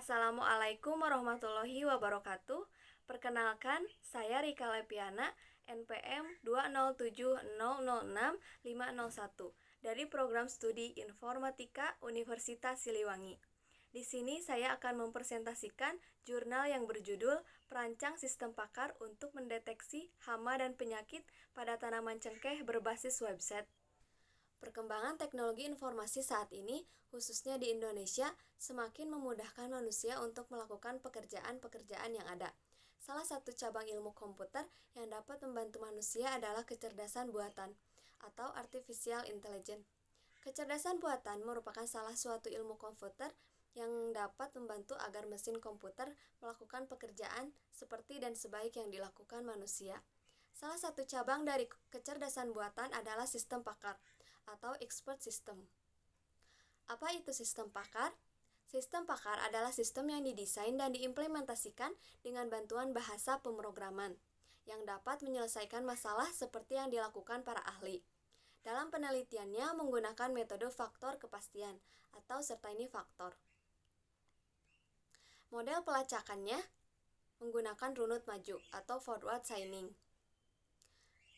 Assalamualaikum warahmatullahi wabarakatuh. Perkenalkan, saya Rika Lepiana, NPM 207006501 dari Program Studi Informatika Universitas Siliwangi. Di sini saya akan mempresentasikan jurnal yang berjudul Perancang Sistem Pakar untuk Mendeteksi Hama dan Penyakit pada Tanaman Cengkeh berbasis website. Perkembangan teknologi informasi saat ini, khususnya di Indonesia, semakin memudahkan manusia untuk melakukan pekerjaan-pekerjaan yang ada. Salah satu cabang ilmu komputer yang dapat membantu manusia adalah kecerdasan buatan atau artificial intelligence. Kecerdasan buatan merupakan salah suatu ilmu komputer yang dapat membantu agar mesin komputer melakukan pekerjaan seperti dan sebaik yang dilakukan manusia. Salah satu cabang dari kecerdasan buatan adalah sistem pakar atau expert system. Apa itu sistem pakar? Sistem pakar adalah sistem yang didesain dan diimplementasikan dengan bantuan bahasa pemrograman yang dapat menyelesaikan masalah seperti yang dilakukan para ahli. Dalam penelitiannya menggunakan metode faktor kepastian atau serta-ini faktor. Model pelacakannya menggunakan runut maju atau forward chaining.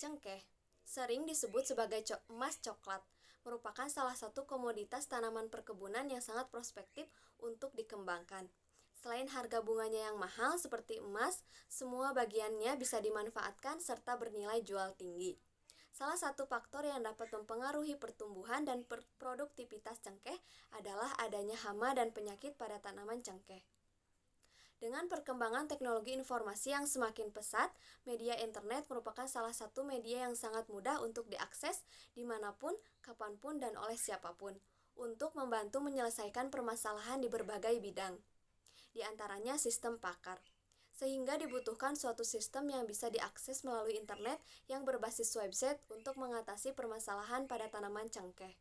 Cengkeh sering disebut sebagai emas coklat, merupakan salah satu komoditas tanaman perkebunan yang sangat prospektif untuk dikembangkan. Selain harga bunganya yang mahal seperti emas, semua bagiannya bisa dimanfaatkan serta bernilai jual tinggi. Salah satu faktor yang dapat mempengaruhi pertumbuhan dan produktivitas cengkeh adalah adanya hama dan penyakit pada tanaman cengkeh. Dengan perkembangan teknologi informasi yang semakin pesat, media internet merupakan salah satu media yang sangat mudah untuk diakses dimanapun, kapanpun, dan oleh siapapun, untuk membantu menyelesaikan permasalahan di berbagai bidang, di antaranya sistem pakar. Sehingga dibutuhkan suatu sistem yang bisa diakses melalui internet yang berbasis website untuk mengatasi permasalahan pada tanaman cengkeh.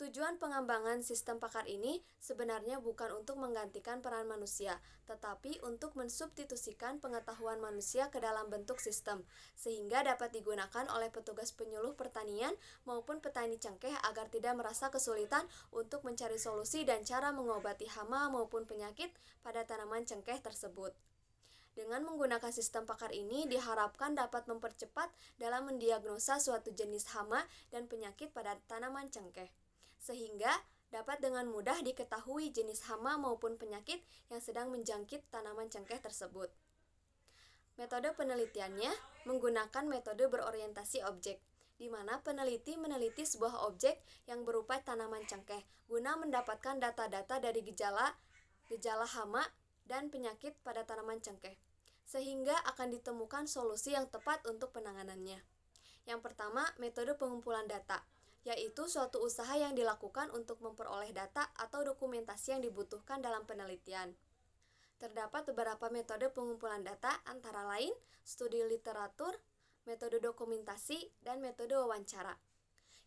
Tujuan pengembangan sistem pakar ini sebenarnya bukan untuk menggantikan peran manusia, tetapi untuk mensubstitusikan pengetahuan manusia ke dalam bentuk sistem, sehingga dapat digunakan oleh petugas penyuluh pertanian maupun petani cengkeh agar tidak merasa kesulitan untuk mencari solusi dan cara mengobati hama maupun penyakit pada tanaman cengkeh tersebut. Dengan menggunakan sistem pakar ini diharapkan dapat mempercepat dalam mendiagnosa suatu jenis hama dan penyakit pada tanaman cengkeh, sehingga dapat dengan mudah diketahui jenis hama maupun penyakit yang sedang menjangkit tanaman cengkeh tersebut. Metode penelitiannya menggunakan metode berorientasi objek, di mana peneliti meneliti sebuah objek yang berupa tanaman cengkeh guna mendapatkan data-data dari gejala hama dan penyakit pada tanaman cengkeh, sehingga akan ditemukan solusi yang tepat untuk penanganannya. Yang pertama, metode pengumpulan data, yaitu suatu usaha yang dilakukan untuk memperoleh data atau dokumentasi yang dibutuhkan dalam penelitian. Terdapat beberapa metode pengumpulan data antara lain studi literatur, metode dokumentasi, dan metode wawancara.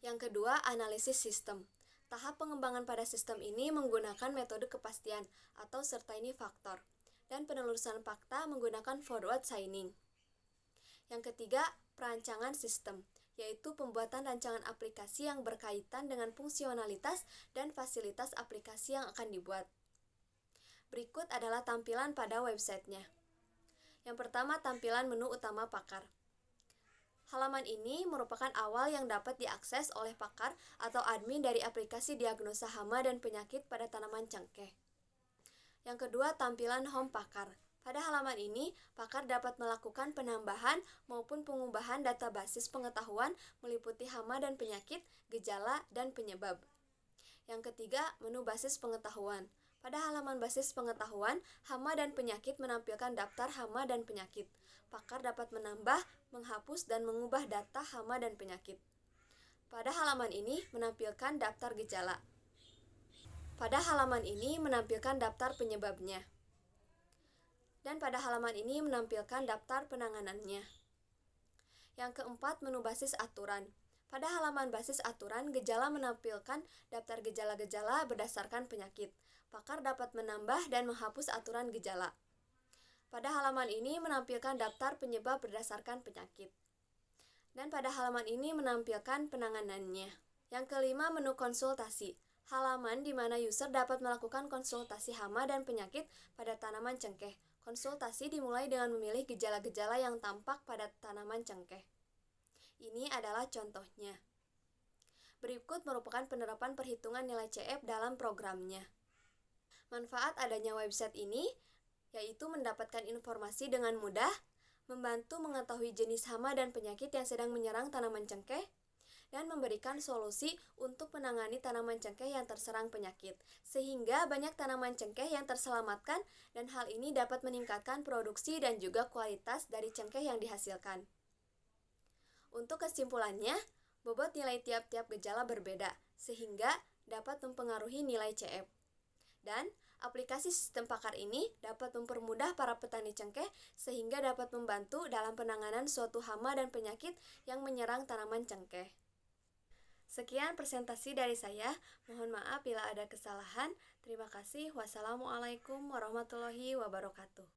Yang kedua, analisis sistem. Tahap pengembangan pada sistem ini menggunakan metode kepastian atau serta-ini faktor, dan penelusuran fakta menggunakan forward chaining. Yang ketiga, perancangan sistem, yaitu pembuatan rancangan aplikasi yang berkaitan dengan fungsionalitas dan fasilitas aplikasi yang akan dibuat. Berikut adalah tampilan pada websitenya. Yang pertama, tampilan menu utama pakar. Halaman ini merupakan awal yang dapat diakses oleh pakar atau admin dari aplikasi diagnosa hama dan penyakit pada tanaman cengkeh. Yang kedua, tampilan home pakar. Pada halaman ini, pakar dapat melakukan penambahan maupun pengubahan data basis pengetahuan meliputi hama dan penyakit, gejala, dan penyebab. Yang ketiga, menu basis pengetahuan. Pada halaman basis pengetahuan, hama dan penyakit menampilkan daftar hama dan penyakit. Pakar dapat menambah, menghapus, dan mengubah data hama dan penyakit. Pada halaman ini menampilkan daftar gejala. Pada halaman ini menampilkan daftar penyebabnya. Dan pada halaman ini menampilkan daftar penanganannya. Yang keempat, menu basis aturan. Pada halaman basis aturan, gejala menampilkan daftar gejala-gejala berdasarkan penyakit. Pakar dapat menambah dan menghapus aturan gejala. Pada halaman ini menampilkan daftar penyebab berdasarkan penyakit. Dan pada halaman ini menampilkan penanganannya. Yang kelima, menu konsultasi. halaman di mana user dapat melakukan konsultasi hama dan penyakit pada tanaman cengkeh. Konsultasi dimulai dengan memilih gejala-gejala yang tampak pada tanaman cengkeh. Ini adalah contohnya. Berikut merupakan penerapan perhitungan nilai CF dalam programnya. Manfaat adanya website ini yaitu mendapatkan informasi dengan mudah, membantu mengetahui jenis hama dan penyakit yang sedang menyerang tanaman cengkeh, dan memberikan solusi untuk menangani tanaman cengkeh yang terserang penyakit, sehingga banyak tanaman cengkeh yang terselamatkan dan hal ini dapat meningkatkan produksi dan juga kualitas dari cengkeh yang dihasilkan. Untuk kesimpulannya, bobot nilai tiap-tiap gejala berbeda, sehingga dapat mempengaruhi nilai CF. Dan aplikasi sistem pakar ini dapat mempermudah para petani cengkeh sehingga dapat membantu dalam penanganan suatu hama dan penyakit yang menyerang tanaman cengkeh. Sekian presentasi dari saya, mohon maaf bila ada kesalahan. Terima kasih. Wassalamualaikum warahmatullahi wabarakatuh.